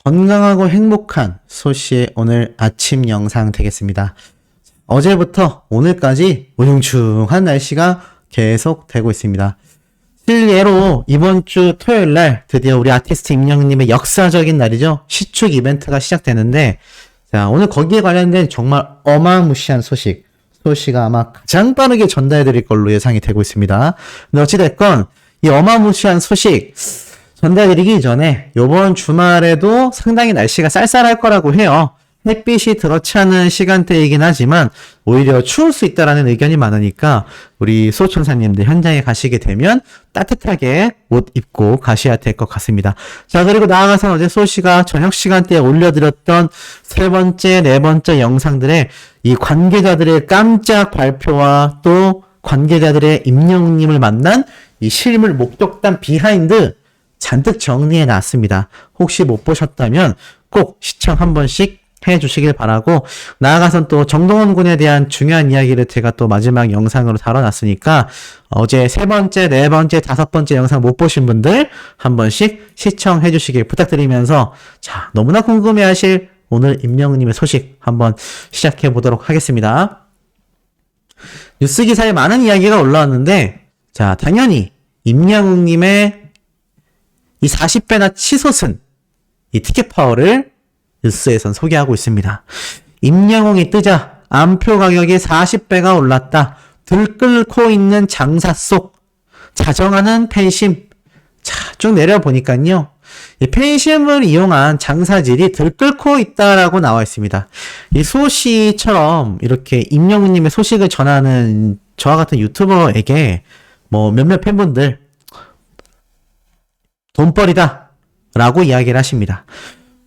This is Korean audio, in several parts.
건강하고 행복한 소씨의 오늘 아침 영상 되겠습니다. 어제부터 오늘까지 우중충한 날씨가 계속 되고 있습니다. 실례로 이번 주 토요일날 드디어 우리 아티스트 임영님의 역사적인 날이죠. 시축 이벤트가 시작되는데, 자, 오늘 거기에 관련된 정말 어마무시한 소식가 아마 가장 빠르게 전달해드릴 걸로 예상이 되고 있습니다. 근데 어찌됐건 이 어마무시한 소식 전달드리기 전에 요번 주말에도 상당히 날씨가 쌀쌀할 거라고 해요. 햇빛이 그렇지 않은 시간대이긴 하지만 오히려 추울 수 있다라는 의견이 많으니까 우리 수호천사님들 현장에 가시게 되면 따뜻하게 옷 입고 가셔야 될 것 같습니다. 자, 그리고 나아가서 어제 수호씨가 저녁 시간대에 올려드렸던 세 번째, 네 번째 영상들의 이 관계자들의 깜짝 발표와 또 관계자들의 임영웅님을 만난 이 실물 목격담 비하인드 잔뜩 정리해 놨습니다. 혹시 못 보셨다면 꼭 시청 한 번씩 해주시길 바라고, 나아가선 또 정동원 군에 대한 중요한 이야기를 제가 또 마지막 영상으로 다뤄놨으니까 어제 세 번째, 네 번째, 다섯 번째 영상 못 보신 분들 한 번씩 시청해 주시길 부탁드리면서, 자, 너무나 궁금해하실 오늘 임영웅님의 소식 한번 시작해 보도록 하겠습니다. 뉴스 기사에 많은 이야기가 올라왔는데, 자, 당연히 임영웅님의 이 40배나 치솟은 이 티켓 파워를 뉴스에선 소개하고 있습니다. 임영웅이 뜨자 암표 가격이 40배가 올랐다. 들끓고 있는 장사 속 자정하는 팬심. 자, 쭉 내려보니까요, 이 팬심을 이용한 장사질이 들끓고 있다라고 나와 있습니다. 이 수호씨처럼 이렇게 임영웅님의 소식을 전하는 저와 같은 유튜버에게 뭐 몇몇 팬분들 돈벌이다 라고 이야기를 하십니다.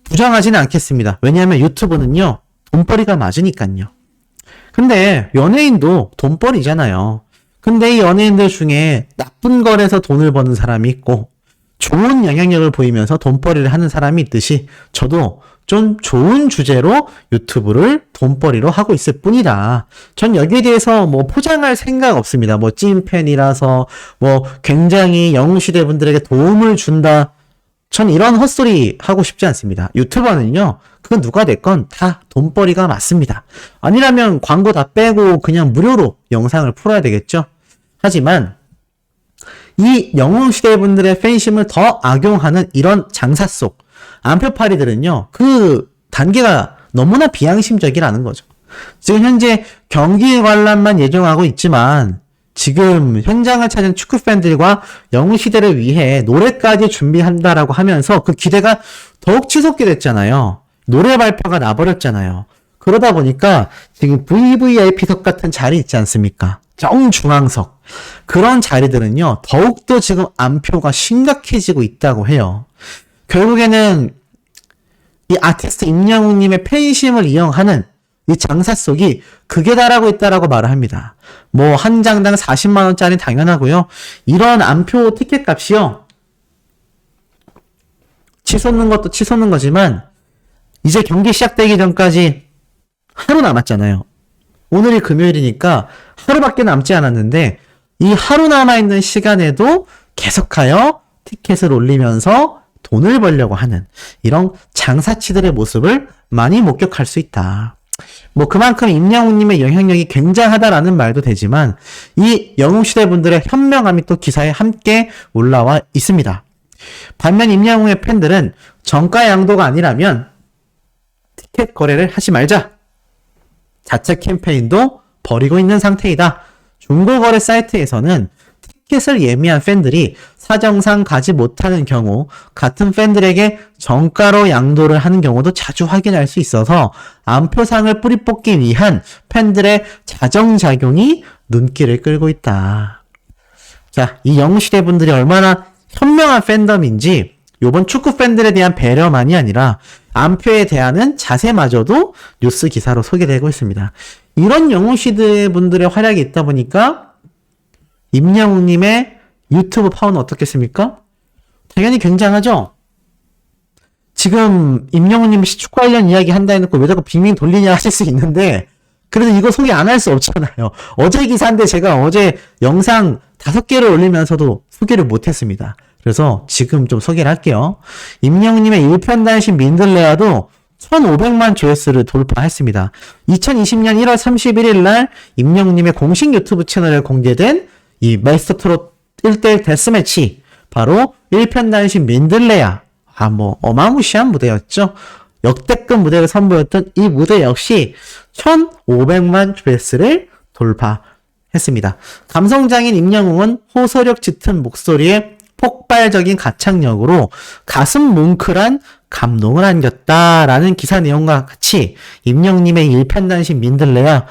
부정하지는 않겠습니다. 왜냐하면 유튜브는요, 돈벌이가 맞으니까요. 근데 연예인도 돈벌이잖아요. 근데 이 연예인들 중에 나쁜 거래서 돈을 버는 사람이 있고 좋은 영향력을 보이면서 돈벌이를 하는 사람이 있듯이 저도 좀 좋은 주제로 유튜브를 돈벌이로 하고 있을 뿐이다. 전 여기에 대해서 뭐 포장할 생각 없습니다. 뭐 찐팬이라서 뭐 굉장히 영웅시대 분들에게 도움을 준다. 전 이런 헛소리 하고 싶지 않습니다. 유튜버는요, 그건 누가 됐건 다 돈벌이가 맞습니다. 아니라면 광고 다 빼고 그냥 무료로 영상을 풀어야 되겠죠. 하지만 이 영웅시대 분들의 팬심을 더 악용하는 이런 장사 속 암표파리들은요, 그 단계가 너무나 비양심적이라는 거죠. 지금 현재 경기 관람만 예정하고 있지만 지금 현장을 찾은 축구팬들과 영웅시대를 위해 노래까지 준비한다라고 하면서 그 기대가 더욱 치솟게 됐잖아요. 노래 발표가 나버렸잖아요. 그러다 보니까 지금 VVIP석 같은 자리 있지 않습니까? 정중앙석. 그런 자리들은요, 더욱더 지금 암표가 심각해지고 있다고 해요. 결국에는 이 아티스트 임영웅님의 팬심을 이용하는 이 장사 속이 극에 달하고 있다라고 말을 합니다. 뭐 한 장당 40만원짜리 당연하고요. 이런 암표 티켓 값이요, 치솟는 것도 치솟는 거지만 이제 경기 시작되기 전까지 하루 남았잖아요. 오늘이 금요일이니까 하루밖에 남지 않았는데 이 하루 남아있는 시간에도 계속하여 티켓을 올리면서 돈을 벌려고 하는 이런 장사치들의 모습을 많이 목격할 수 있다. 뭐 그만큼 임영웅님의 영향력이 굉장하다라는 말도 되지만 이 영웅시대 분들의 현명함이 또 기사에 함께 올라와 있습니다. 반면 임영웅의 팬들은 정가 양도가 아니라면 티켓 거래를 하지 말자. 자체 캠페인도 벌이고 있는 상태이다. 중고거래 사이트에서는 티켓을 예매한 팬들이 사정상 가지 못하는 경우 같은 팬들에게 정가로 양도를 하는 경우도 자주 확인할 수 있어서 암표상을 뿌리 뽑기 위한 팬들의 자정작용이 눈길을 끌고 있다. 자, 이 영웅시대 분들이 얼마나 현명한 팬덤인지 요번 축구 팬들에 대한 배려만이 아니라 암표에 대한 자세마저도 뉴스 기사로 소개되고 있습니다. 이런 영웅시대 분들의 활약이 있다 보니까 임영웅님의 유튜브 파워는 어떻겠습니까? 당연히 굉장하죠? 지금 임영웅님이 축구 관련 이야기 한다 해놓고 왜 자꾸 빙빙 돌리냐 하실 수 있는데, 그래도 이거 소개 안 할 수 없잖아요. 어제 기사인데 제가 어제 영상 5개를 올리면서도 소개를 못했습니다. 그래서 지금 좀 소개를 할게요. 임영웅님의 일편단심 민들레아도 1,500만 조회수를 돌파했습니다. 2020년 1월 31일 날 임영웅님의 공식 유튜브 채널에 공개된 이 마스터트롯 1대1 데스매치, 바로 일편단심 민들레아. 어마무시한 무대였죠. 역대급 무대를 선보였던 이 무대 역시 1,500만 조회수를 돌파했습니다. 감성장인 임영웅은 호소력 짙은 목소리에 폭발적인 가창력으로 가슴 뭉클한 감동을 안겼다라는 기사 내용과 같이 임영웅님의 일편단심 민들레야,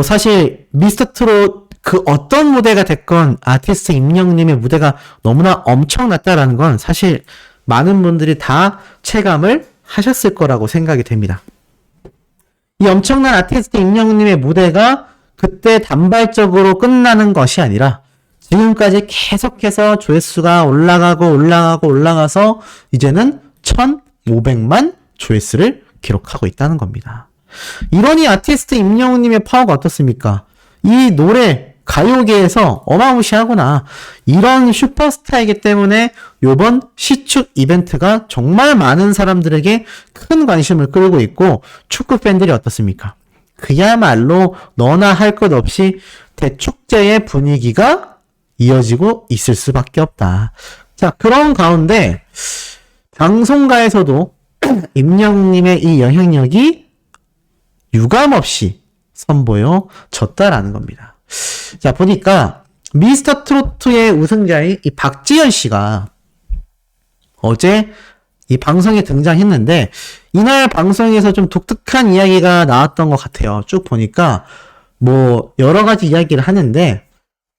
사실 미스터트롯 그 어떤 무대가 됐건 아티스트 임영웅님의 무대가 너무나 엄청났다라는 건 사실 많은 분들이 다 체감을 하셨을 거라고 생각이 됩니다. 이 엄청난 아티스트 임영웅님의 무대가 그때 단발적으로 끝나는 것이 아니라 지금까지 계속해서 조회수가 올라가서 이제는 1,500만 조회수를 기록하고 있다는 겁니다. 이러니 아티스트 임영웅님의 파워가 어떻습니까? 이 노래 가요계에서 어마무시하구나. 이런 슈퍼스타이기 때문에 이번 시축 이벤트가 정말 많은 사람들에게 큰 관심을 끌고 있고, 축구 팬들이 어떻습니까? 그야말로 너나 할 것 없이 대축제의 분위기가 이어지고 있을 수밖에 없다. 자, 그런 가운데 방송가에서도 임영웅님의 이 영향력이 유감없이 선보여졌다라는 겁니다. 자, 보니까 미스터트로트의 우승자인 이 박지현 씨가 어제 이 방송에 등장했는데, 이날 방송에서 좀 독특한 이야기가 나왔던 것 같아요. 쭉 보니까 여러 가지 이야기를 하는데,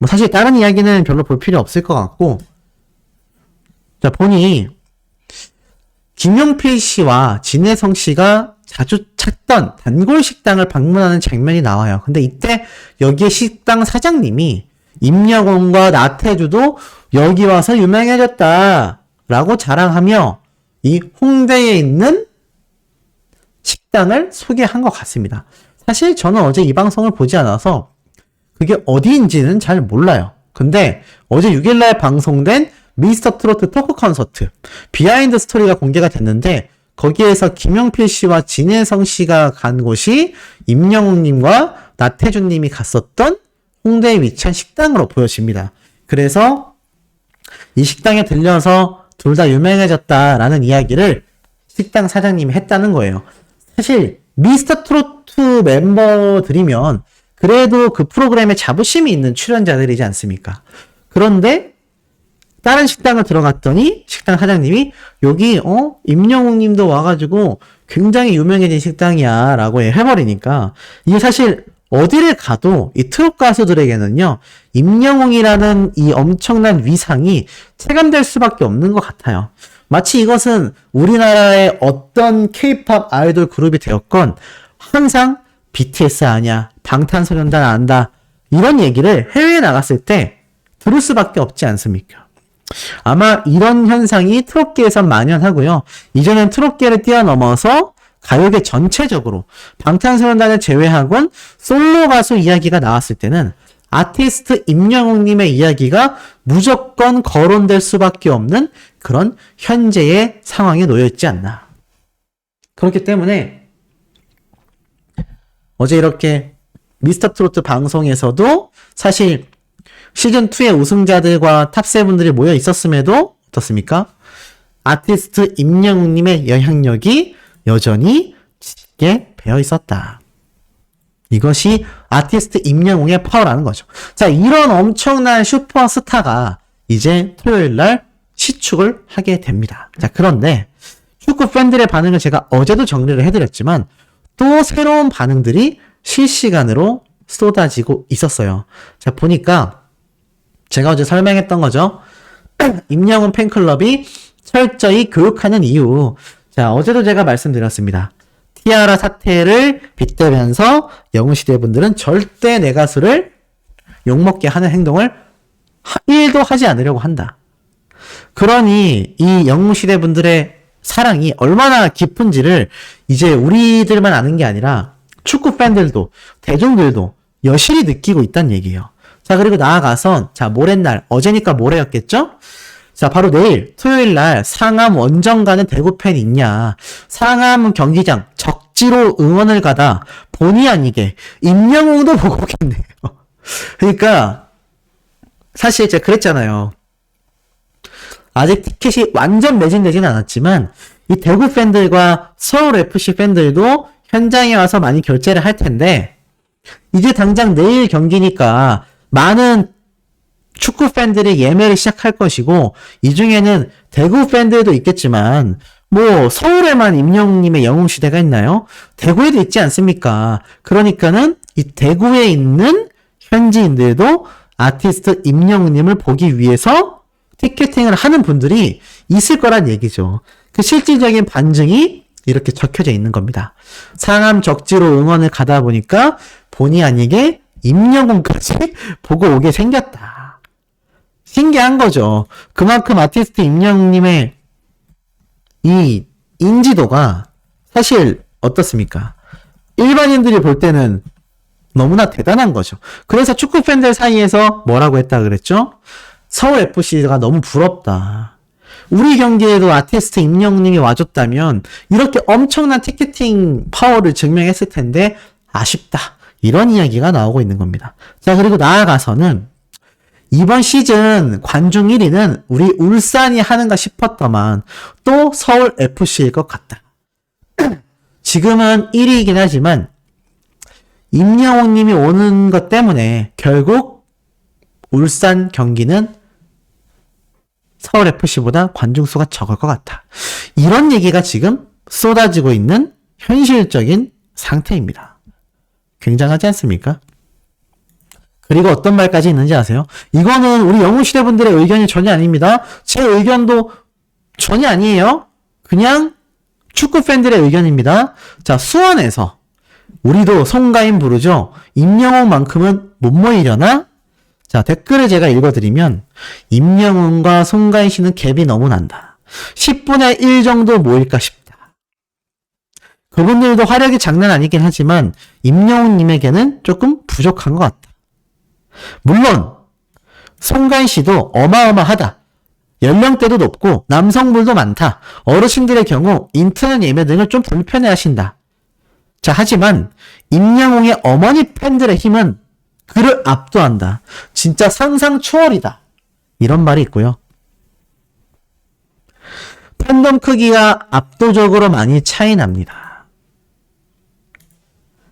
사실 다른 이야기는 별로 볼 필요 없을 것 같고, 자, 보니 김용필 씨와 진혜성 씨가 자주 찾던 단골 식당을 방문하는 장면이 나와요. 근데 이때 여기에 식당 사장님이 임영웅과 나태주도 여기 와서 유명해졌다 라고 자랑하며 이 홍대에 있는 식당을 소개한 것 같습니다. 사실 저는 어제 이 방송을 보지 않아서 그게 어디인지는 잘 몰라요. 근데 어제 6일날 방송된 미스터트로트 토크 콘서트 비하인드 스토리가 공개가 됐는데, 거기에서 김용필 씨와 진혜성 씨가 간 곳이 임영웅님과 나태주님이 갔었던 홍대에 위치한 식당으로 보여집니다. 그래서 이 식당에 들려서 둘 다 유명해졌다라는 이야기를 식당 사장님이 했다는 거예요. 사실 미스터트로트 멤버들이면 그래도 그 프로그램에 자부심이 있는 출연자들이지 않습니까? 그런데 다른 식당을 들어갔더니 식당 사장님이 여기 임영웅 님도 와가지고 굉장히 유명해진 식당이야 라고 해버리니까, 이게 사실 어디를 가도 이 트롯 가수들에게는요 임영웅이라는 이 엄청난 위상이 체감될 수밖에 없는 것 같아요. 마치 이것은 우리나라의 어떤 케이팝 아이돌 그룹이 되었건 항상 BTS 아냐, 방탄소년단 안다, 이런 얘기를 해외에 나갔을 때 들을 수밖에 없지 않습니까? 아마 이런 현상이 트롯계에선 만연하고요. 이제는 트롯계를 뛰어넘어서 가요계 전체적으로 방탄소년단을 제외하곤 솔로 가수 이야기가 나왔을 때는 아티스트 임영웅님의 이야기가 무조건 거론될 수밖에 없는 그런 현재의 상황에 놓여있지 않나. 그렇기 때문에 어제 이렇게 미스터트로트 방송에서도 사실 시즌2의 우승자들과 탑7들이 모여 있었음에도 어떻습니까? 아티스트 임영웅님의 영향력이 여전히 짙게 배어 있었다. 이것이 아티스트 임영웅의 파워라는 거죠. 자, 이런 엄청난 슈퍼스타가 이제 토요일날 시축을 하게 됩니다. 자, 그런데 축구 팬들의 반응을 제가 어제도 정리를 해드렸지만 또 새로운 반응들이 실시간으로 쏟아지고 있었어요. 자, 보니까 제가 어제 설명했던 거죠. 임영웅 팬클럽이 철저히 교육하는 이유. 자, 어제도 제가 말씀드렸습니다. 티아라 사태를 빗대면서 영웅시대 분들은 절대 내 가수를 욕먹게 하는 행동을 1도 하지 않으려고 한다. 그러니 이 영웅시대 분들의 사랑이 얼마나 깊은지를 이제 우리들만 아는 게 아니라 축구 팬들도 대중들도 여실히 느끼고 있다는 얘기예요. 자, 그리고 나아가선, 자, 모레날, 어제니까 모레였겠죠? 자, 바로 내일 토요일 날 상암 원정 가는 대구 팬 있냐? 상암 경기장 적지로 응원을 가다 본의 아니게 임영웅도 보고 오겠네요. 그러니까 사실 제가 그랬잖아요. 아직 티켓이 완전 매진되지는 않았지만 이 대구 팬들과 서울 FC 팬들도 현장에 와서 많이 결제를 할 텐데 이제 당장 내일 경기니까 많은 축구 팬들이 예매를 시작할 것이고 이 중에는 대구 팬들도 있겠지만 뭐 서울에만 임영웅님의 영웅 시대가 있나요? 대구에도 있지 않습니까? 그러니까는 이 대구에 있는 현지인들도 아티스트 임영웅님을 보기 위해서 티켓팅을 하는 분들이 있을 거란 얘기죠. 그 실질적인 반증이 이렇게 적혀져 있는 겁니다. 상암 적지로 응원을 가다 보니까 본의 아니게 임영웅까지 보고 오게 생겼다. 신기한 거죠. 그만큼 아티스트 임영웅님의 이 인지도가 사실 어떻습니까? 일반인들이 볼 때는 너무나 대단한 거죠. 그래서 축구 팬들 사이에서 뭐라고 했다 그랬죠? 서울 FC가 너무 부럽다. 우리 경기에도 아티스트 임영웅님이 와줬다면 이렇게 엄청난 티켓팅 파워를 증명했을 텐데 아쉽다. 이런 이야기가 나오고 있는 겁니다. 자, 그리고 나아가서는 이번 시즌 관중 1위는 우리 울산이 하는가 싶었더만 또 서울 FC일 것 같다. 지금은 1위이긴 하지만 임영웅님이 오는 것 때문에 결국 울산 경기는 서울 FC보다 관중 수가 적을 것 같다. 이런 얘기가 지금 쏟아지고 있는 현실적인 상태입니다. 굉장하지 않습니까? 그리고 어떤 말까지 있는지 아세요? 이거는 우리 영웅시대 분들의 의견이 전혀 아닙니다. 제 의견도 전혀 아니에요. 그냥 축구 팬들의 의견입니다. 자, 수원에서 우리도 송가인 부르죠. 임영웅만큼은 못 모이려나? 자, 댓글을 제가 읽어드리면 임영웅과 송가인 씨는 갭이 너무 난다. 10분의 1 정도 모일까 싶다. 그분들도 화력이 장난 아니긴 하지만 임영웅님에게는 조금 부족한 것 같다. 물론 송가인 씨도 어마어마하다. 연령대도 높고 남성분도 많다. 어르신들의 경우 인터넷 예매 등을 좀 불편해하신다. 자, 하지만 임영웅의 어머니 팬들의 힘은 그를 압도한다. 진짜 상상 초월이다. 이런 말이 있고요. 팬덤 크기가 압도적으로 많이 차이 납니다.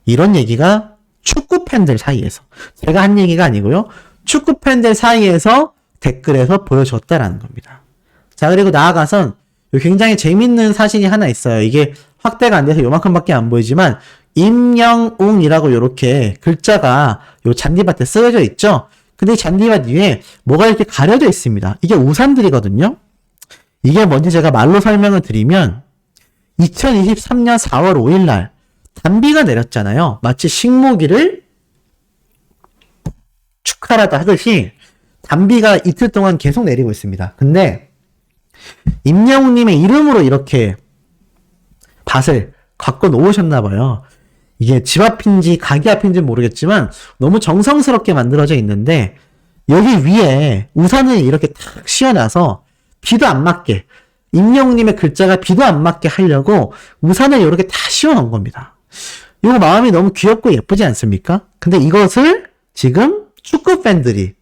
이런 얘기가 축구 팬들 사이에서, 제가 한 얘기가 아니고요. 축구 팬들 사이에서 댓글에서 보여줬다라는 겁니다. 자, 그리고 나아가선 굉장히 재밌는 사진이 하나 있어요. 이게 확대가 안 돼서 요만큼밖에 안 보이지만 임영웅이라고 이렇게 글자가 요 잔디밭에 쓰여져 있죠. 근데 이 잔디밭 위에 뭐가 이렇게 가려져 있습니다. 이게 우산들이거든요. 이게 뭔지 제가 말로 설명을 드리면 2023년 4월 5일 날 단비가 내렸잖아요. 마치 식모기를 축하하다 하듯이 단비가 이틀 동안 계속 내리고 있습니다. 근데 임영웅님의 이름으로 이렇게 밭을 갖고 놓으셨나봐요. 이게 집 앞인지 가게 앞인지 모르겠지만 너무 정성스럽게 만들어져 있는데 여기 위에 우산을 이렇게 탁 씌워놔서 비도 안 맞게, 임영웅님의 글자가 비도 안 맞게 하려고 우산을 이렇게 다 씌워놓은 겁니다. 이거 마음이 너무 귀엽고 예쁘지 않습니까? 근데 이것을 지금 축구 팬들이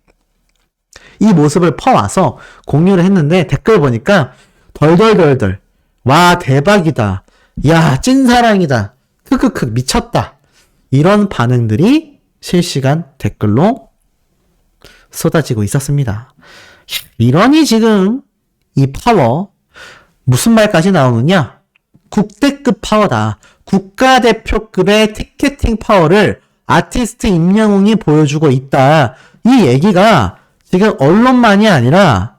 이 모습을 퍼와서 공유를 했는데 댓글 보니까 덜덜덜덜, 와 대박이다, 야 찐사랑이다, 크크크 미쳤다, 이런 반응들이 실시간 댓글로 쏟아지고 있었습니다. 이러니 지금 이 파워, 무슨 말까지 나오느냐? 국대급 파워다. 국가대표급의 티켓팅 파워를 아티스트 임영웅이 보여주고 있다. 이 얘기가 지금 언론만이 아니라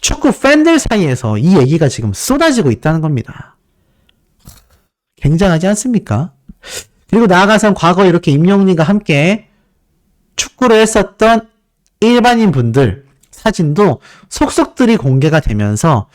축구 팬들 사이에서 이 얘기가 지금 쏟아지고 있다는 겁니다. 굉장하지 않습니까? 그리고 나아가서 과거 이렇게 임영웅님과 함께 축구를 했었던 일반인 분들 사진도 속속들이 공개가 되면서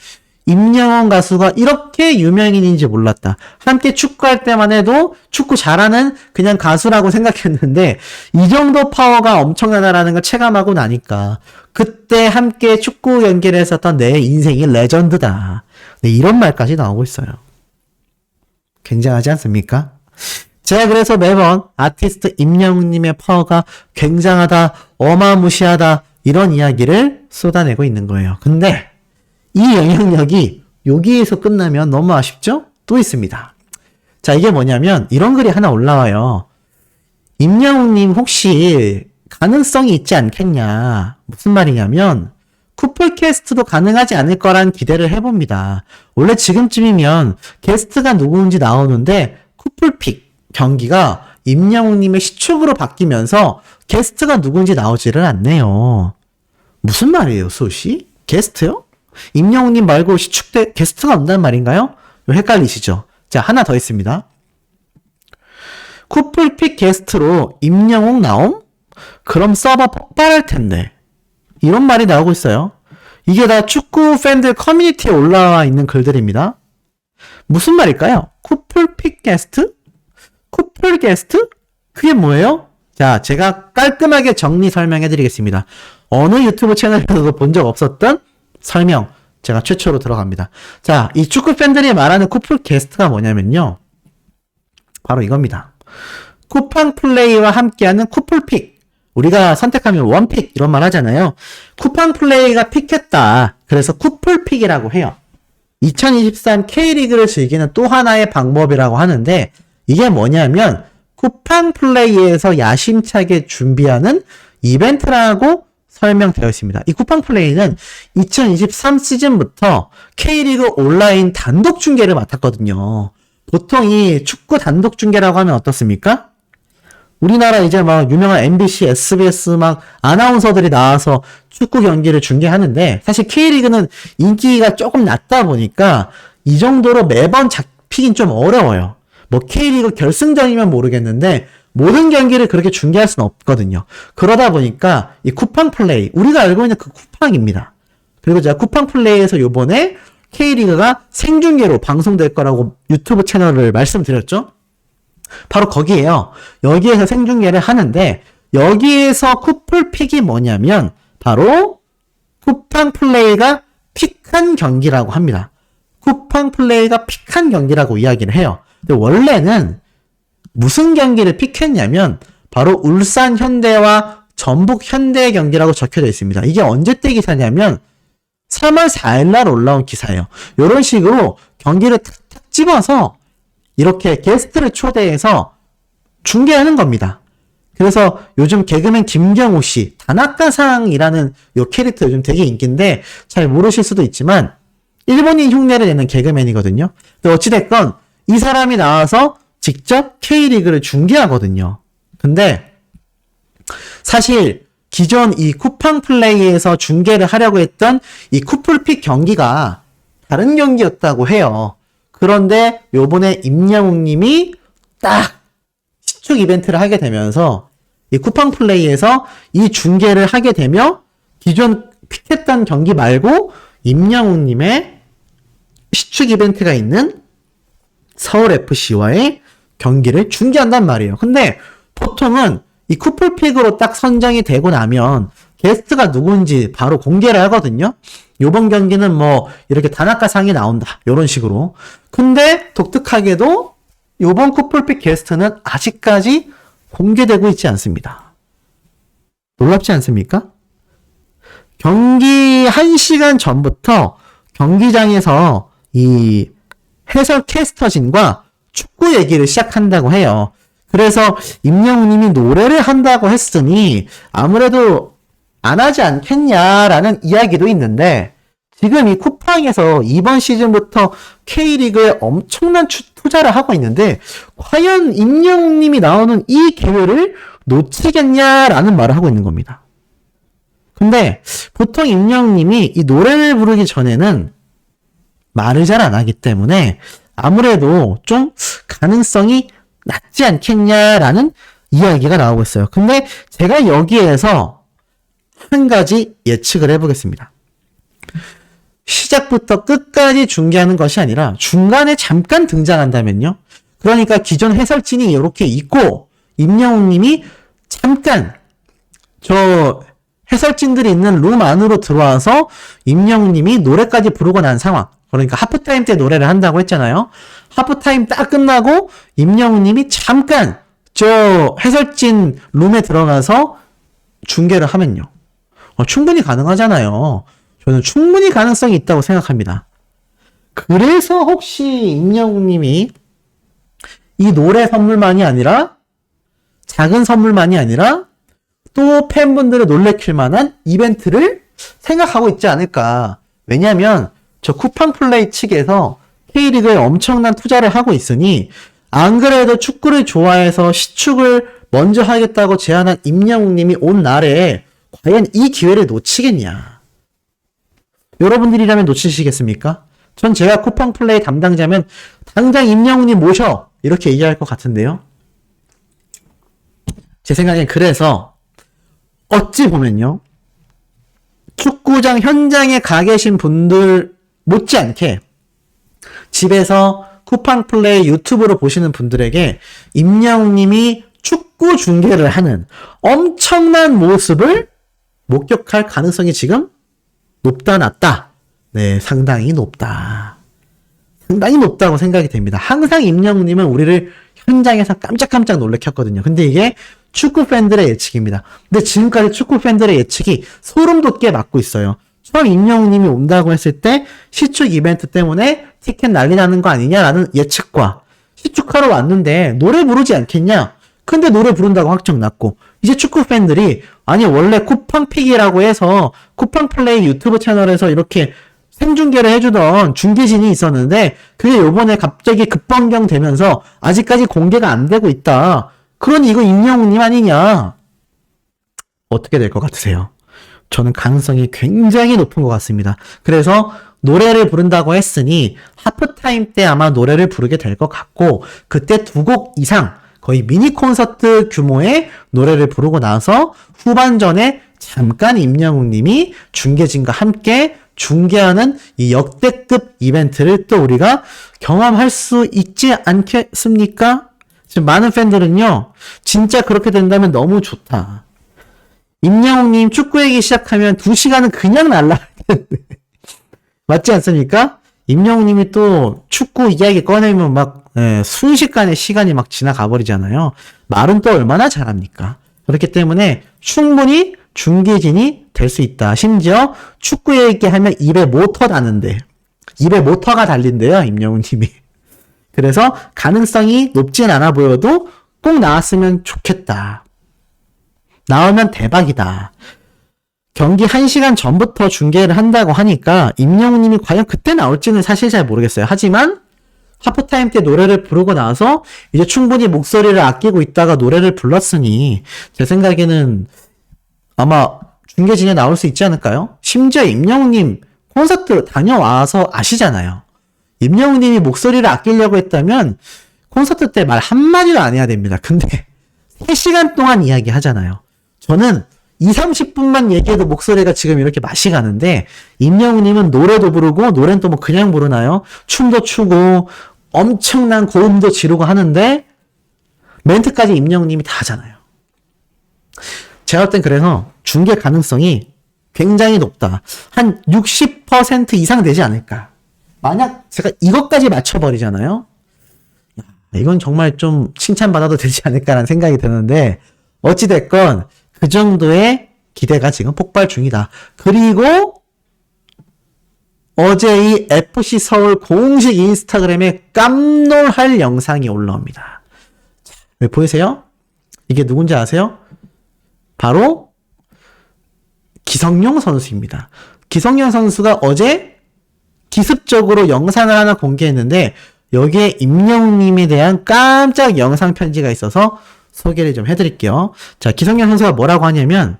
임영웅 가수가 이렇게 유명인인지 몰랐다. 함께 축구할 때만 해도 축구 잘하는 그냥 가수라고 생각했는데 이 정도 파워가 엄청나다라는 걸 체감하고 나니까 그때 함께 축구 경기를 했었던 내 인생의 레전드다. 네, 이런 말까지 나오고 있어요. 굉장하지 않습니까? 제가 그래서 매번 아티스트 임영웅님의 파워가 굉장하다, 어마무시하다, 이런 이야기를 쏟아내고 있는 거예요. 근데 이 영향력이 여기에서 끝나면 너무 아쉽죠? 또 있습니다. 자, 이게 뭐냐면 이런 글이 하나 올라와요. 임영웅님 혹시 가능성이 있지 않겠냐. 무슨 말이냐면 쿠플 캐스트도 가능하지 않을 거란 기대를 해봅니다. 원래 지금쯤이면 게스트가 누구인지 나오는데 쿠플픽 경기가 임영웅님의 시축으로 바뀌면서 게스트가 누구인지 나오지를 않네요. 무슨 말이에요, 수호씨? 게스트요? 임영웅님 말고 시축 게스트가 온다는 말인가요? 헷갈리시죠? 자, 하나 더 있습니다. 쿠플픽 게스트로 임영웅 나옴? 그럼 서버 폭발할 텐데. 이런 말이 나오고 있어요. 이게 다 축구 팬들 커뮤니티에 올라와 있는 글들입니다. 무슨 말일까요? 쿠플픽 게스트? 쿠플 게스트? 그게 뭐예요? 자, 제가 깔끔하게 정리 설명해 드리겠습니다. 어느 유튜브 채널에서도 본 적 없었던 설명, 제가 최초로 들어갑니다. 자, 이 축구 팬들이 말하는 쿠플 게스트가 뭐냐면요. 바로 이겁니다. 쿠팡 플레이와 함께하는 쿠플픽. 우리가 선택하면 원픽 이런 말 하잖아요. 쿠팡 플레이가 픽했다. 그래서 쿠플픽이라고 해요. 2023 K리그를 즐기는 또 하나의 방법이라고 하는데 이게 뭐냐면 쿠팡 플레이에서 야심차게 준비하는 이벤트라고 설명되어 있습니다. 이 쿠팡 플레이는 2023 시즌부터 K리그 온라인 단독 중계를 맡았거든요. 보통 이 축구 단독 중계라고 하면 어떻습니까? 우리나라 이제 막 유명한 MBC, SBS 막 아나운서들이 나와서 축구 경기를 중계하는데 사실 K리그는 인기가 조금 낮다 보니까 이 정도로 매번 잡히긴 좀 어려워요. 뭐 K리그 결승전이면 모르겠는데 모든 경기를 그렇게 중계할 수는 없거든요. 그러다 보니까 이 쿠팡 플레이, 우리가 알고 있는 그 쿠팡입니다. 그리고 제가 쿠팡 플레이에서 요번에 K리그가 생중계로 방송될 거라고 유튜브 채널을 말씀드렸죠? 바로 거기에요. 여기에서 생중계를 하는데 여기에서 쿠플픽이 뭐냐면 바로 쿠팡 플레이가 픽한 경기라고 합니다. 쿠팡 플레이가 픽한 경기라고 이야기를 해요. 근데 원래는 무슨 경기를 픽했냐면 바로 울산 현대와 전북 현대의 경기라고 적혀져 있습니다. 이게 언제 때 기사냐면 3월 4일 날 올라온 기사예요. 이런 식으로 경기를 탁탁 집어서 이렇게 게스트를 초대해서 중계하는 겁니다. 그래서 요즘 개그맨 김경호 씨, 다나카상이라는 요 캐릭터 요즘 되게 인기인데 잘 모르실 수도 있지만 일본인 흉내를 내는 개그맨이거든요. 근데 어찌됐건 이 사람이 나와서 직접 K리그를 중계하거든요. 근데 사실 기존 이 쿠팡 플레이에서 중계를 하려고 했던 이 쿠플픽 경기가 다른 경기였다고 해요. 그런데 요번에 임영웅 님이 딱 시축 이벤트를 하게 되면서 이 쿠팡 플레이에서 이 중계를 하게 되며 기존 픽했던 경기 말고 임영웅 님의 시축 이벤트가 있는 서울FC와의 경기를 중계한단 말이에요. 근데 보통은 이 쿠플픽으로 딱 선정이 되고 나면 게스트가 누군지 바로 공개를 하거든요. 요번 경기는 뭐 이렇게 다나카상이 나온다. 이런 식으로. 근데 독특하게도 요번 쿠플픽 게스트는 아직까지 공개되고 있지 않습니다. 놀랍지 않습니까? 경기 1시간 전부터 경기장에서 이 해설 캐스터진과 축구 얘기를 시작한다고 해요. 그래서 임영웅 님이 노래를 한다고 했으니 아무래도 안 하지 않겠냐라는 이야기도 있는데 지금 이 쿠팡에서 이번 시즌부터 K리그에 엄청난 투자를 하고 있는데 과연 임영웅 님이 나오는 이 기회를 놓치겠냐라는 말을 하고 있는 겁니다. 근데 보통 임영웅 님이 이 노래를 부르기 전에는 말을 잘 안 하기 때문에 아무래도 좀 가능성이 낮지 않겠냐라는 이야기가 나오고 있어요. 근데 제가 여기에서 한 가지 예측을 해보겠습니다. 시작부터 끝까지 중계하는 것이 아니라 중간에 잠깐 등장한다면요. 그러니까 기존 해설진이 이렇게 있고 임영웅 님이 잠깐 저 해설진들이 있는 룸 안으로 들어와서 임영웅님이 노래까지 부르고 난 상황. 그러니까 하프타임 때 노래를 한다고 했잖아요. 하프타임 딱 끝나고 임영웅님이 잠깐 저 해설진 룸에 들어가서 중계를 하면요. 충분히 가능하잖아요. 저는 충분히 가능성이 있다고 생각합니다. 그래서 혹시 임영웅님이 이 노래 선물만이 아니라 작은 선물만이 아니라 또 팬분들을 놀래킬 만한 이벤트를 생각하고 있지 않을까. 왜냐하면 저 쿠팡플레이 측에서 K리그에 엄청난 투자를 하고 있으니 안 그래도 축구를 좋아해서 시축을 먼저 하겠다고 제안한 임영웅님이 온 날에 과연 이 기회를 놓치겠냐. 여러분들이라면 놓치시겠습니까? 전 제가 쿠팡플레이 담당자면 당장 임영웅님 모셔 이렇게 얘기할 것 같은데요. 제 생각엔 그래서 어찌 보면요. 축구장 현장에 가 계신 분들 못지않게 집에서 쿠팡플레이 유튜브로 보시는 분들에게 임영웅님이 축구 중계를 하는 엄청난 모습을 목격할 가능성이 지금 높다 낮다? 네, 상당히 높다. 상당히 높다고 생각이 됩니다. 항상 임영웅님은 우리를 현장에서 깜짝깜짝 놀래켰거든요. 근데 이게 축구 팬들의 예측입니다. 근데 지금까지 축구 팬들의 예측이 소름 돋게 맞고 있어요. 처음 임영웅님이 온다고 했을 때 시축 이벤트 때문에 티켓 난리 나는 거 아니냐라는 예측과 시축하러 왔는데 노래 부르지 않겠냐? 근데 노래 부른다고 확정 났고 이제 축구 팬들이 아니 원래 쿠팡픽이라고 해서 쿠팡플레이 유튜브 채널에서 이렇게 생중계를 해주던 중계진이 있었는데 그게 요번에 갑자기 급변경되면서 아직까지 공개가 안 되고 있다. 그러니 이거 임영웅님 아니냐? 어떻게 될 것 같으세요? 저는 가능성이 굉장히 높은 것 같습니다. 그래서 노래를 부른다고 했으니 하프타임 때 아마 노래를 부르게 될 것 같고 그때 2곡 이상 거의 미니 콘서트 규모의 노래를 부르고 나서 후반전에 잠깐 임영웅님이 중계진과 함께 중계하는 이 역대급 이벤트를 또 우리가 경험할 수 있지 않겠습니까? 지금 많은 팬들은요, 진짜 그렇게 된다면 너무 좋다. 임영웅님 축구 얘기 시작하면 2시간은 그냥 날라갈 텐데. 맞지 않습니까? 임영웅님이 또 축구 이야기 꺼내면 막 순식간에 시간이 막 지나가 버리잖아요. 말은 또 얼마나 잘합니까? 그렇기 때문에 충분히 중계진이 될 수 있다. 심지어 축구 얘기하면 입에 모터 나는데 입에 모터가 달린대요. 임영웅님이. 그래서 가능성이 높진 않아 보여도 꼭 나왔으면 좋겠다. 나오면 대박이다. 경기 1시간 전부터 중계를 한다고 하니까 임영웅님이 과연 그때 나올지는 사실 잘 모르겠어요. 하지만 하프타임 때 노래를 부르고 나서 이제 충분히 목소리를 아끼고 있다가 노래를 불렀으니 제 생각에는 아마 중계진에 나올 수 있지 않을까요? 심지어 임영웅님 콘서트 다녀와서 아시잖아요. 임영웅님이 목소리를 아끼려고 했다면 콘서트 때 말 한마디도 안 해야 됩니다. 근데 3시간 동안 이야기 하잖아요. 저는 20-30분만 얘기해도 목소리가 지금 이렇게 맛이 가는데 임영웅님은 노래도 부르고 노래는 또 뭐 그냥 부르나요? 춤도 추고 엄청난 고음도 지르고 하는데 멘트까지 임영웅님이 다 하잖아요. 제가 볼 땐 그래서 중계 가능성이 굉장히 높다. 한 60% 이상 되지 않을까. 만약 제가 이것까지 맞춰버리잖아요. 이건 정말 좀 칭찬받아도 되지 않을까라는 생각이 드는데 어찌됐건 그 정도의 기대가 지금 폭발 중이다. 그리고 어제 이 FC 서울 공식 인스타그램에 깜놀할 영상이 올라옵니다. 왜 보이세요? 이게 누군지 아세요? 바로 기성용 선수입니다. 기성용 선수가 어제 기습적으로 영상을 하나 공개했는데 여기에 임영웅님에 대한 깜짝 영상 편지가 있어서 소개를 좀 해드릴게요. 자, 기성용 선수가 뭐라고 하냐면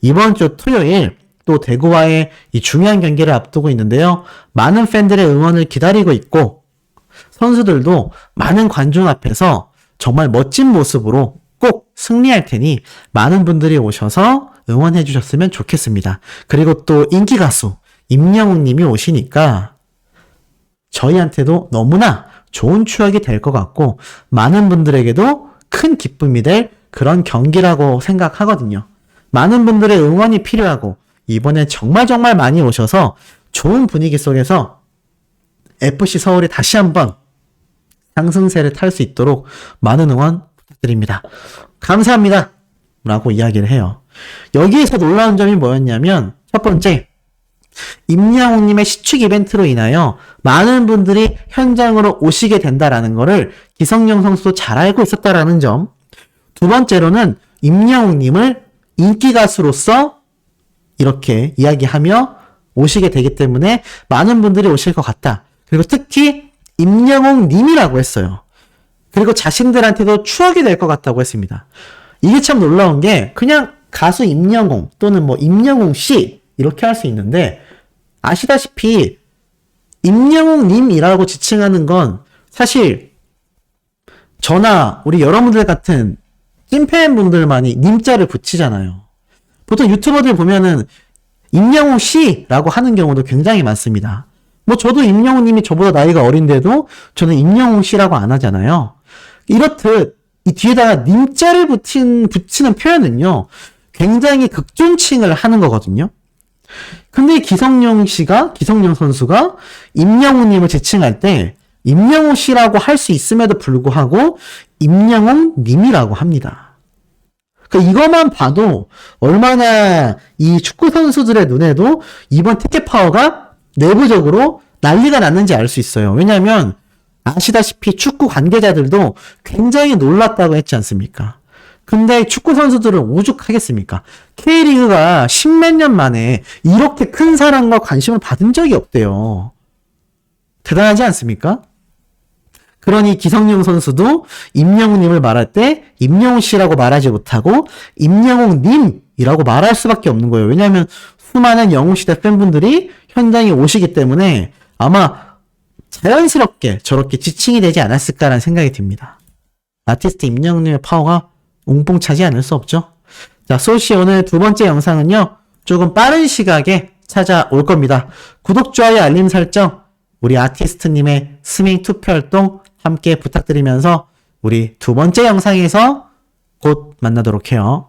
이번 주 토요일 또 대구와의 이 중요한 경기를 앞두고 있는데요. 많은 팬들의 응원을 기다리고 있고 선수들도 많은 관중 앞에서 정말 멋진 모습으로 꼭 승리할 테니 많은 분들이 오셔서 응원해 주셨으면 좋겠습니다. 그리고 또 인기 가수 임영웅 님이 오시니까 저희한테도 너무나 좋은 추억이 될 것 같고 많은 분들에게도 큰 기쁨이 될 그런 경기라고 생각하거든요. 많은 분들의 응원이 필요하고 이번에 정말 많이 오셔서 좋은 분위기 속에서 FC 서울이 다시 한번 상승세를 탈 수 있도록 많은 응원 부탁드립니다. 감사합니다. 라고 이야기를 해요. 여기에서 놀라운 점이 뭐였냐면 첫 번째, 임양웅님의 시축 이벤트로 인하여 많은 분들이 현장으로 오시게 된다라는 거를 기성용 선수도 잘 알고 있었다라는 점. 두 번째로는 임양웅님을 인기 가수로서 이렇게 이야기하며 오시게 되기 때문에 많은 분들이 오실 것 같다. 그리고 특히 임영웅님이라고 했어요. 그리고 자신들한테도 추억이 될 것 같다고 했습니다. 이게 참 놀라운 게 그냥 가수 임영웅 또는 뭐 임영웅 씨 이렇게 할 수 있는데 아시다시피 임영웅님이라고 지칭하는 건 사실 저나 우리 여러분들 같은 찐팬분들만이 님자를 붙이잖아요. 보통 유튜버들 보면은 임영웅 씨라고 하는 경우도 굉장히 많습니다. 뭐 저도 임영웅 님이 저보다 나이가 어린데도 저는 임영웅 씨라고 안 하잖아요. 이렇듯 이 뒤에다가 님자를 붙이는 표현은요. 굉장히 극존칭을 하는 거거든요. 근데 기성용 선수가 임영웅 님을 지칭할 때 임영웅 씨라고 할 수 있음에도 불구하고 임영웅 님이라고 합니다. 그러니까 이것만 봐도 얼마나 이 축구 선수들의 눈에도 이번 티켓 파워가 내부적으로 난리가 났는지 알 수 있어요. 왜냐하면 아시다시피 축구 관계자들도 굉장히 놀랐다고 했지 않습니까? 근데 축구 선수들은 오죽하겠습니까? K리그가 십몇 년 만에 이렇게 큰 사랑과 관심을 받은 적이 없대요. 대단하지 않습니까? 그러니 기성용 선수도 임영웅님을 말할 때 임영웅 씨라고 말하지 못하고 임영웅님이라고 말할 수밖에 없는 거예요. 왜냐하면 수많은 영웅시대 팬분들이 현장에 오시기 때문에 아마 자연스럽게 저렇게 지칭이 되지 않았을까라는 생각이 듭니다. 아티스트 임영웅님의 파워가 웅뽕 차지 않을 수 없죠. 자, 소시 오늘 두 번째 영상은요. 조금 빠른 시각에 찾아올 겁니다. 구독, 좋아요, 알림 설정, 우리 아티스트님의 스밍 투표 활동 함께 부탁드리면서 우리 두 번째 영상에서 곧 만나도록 해요.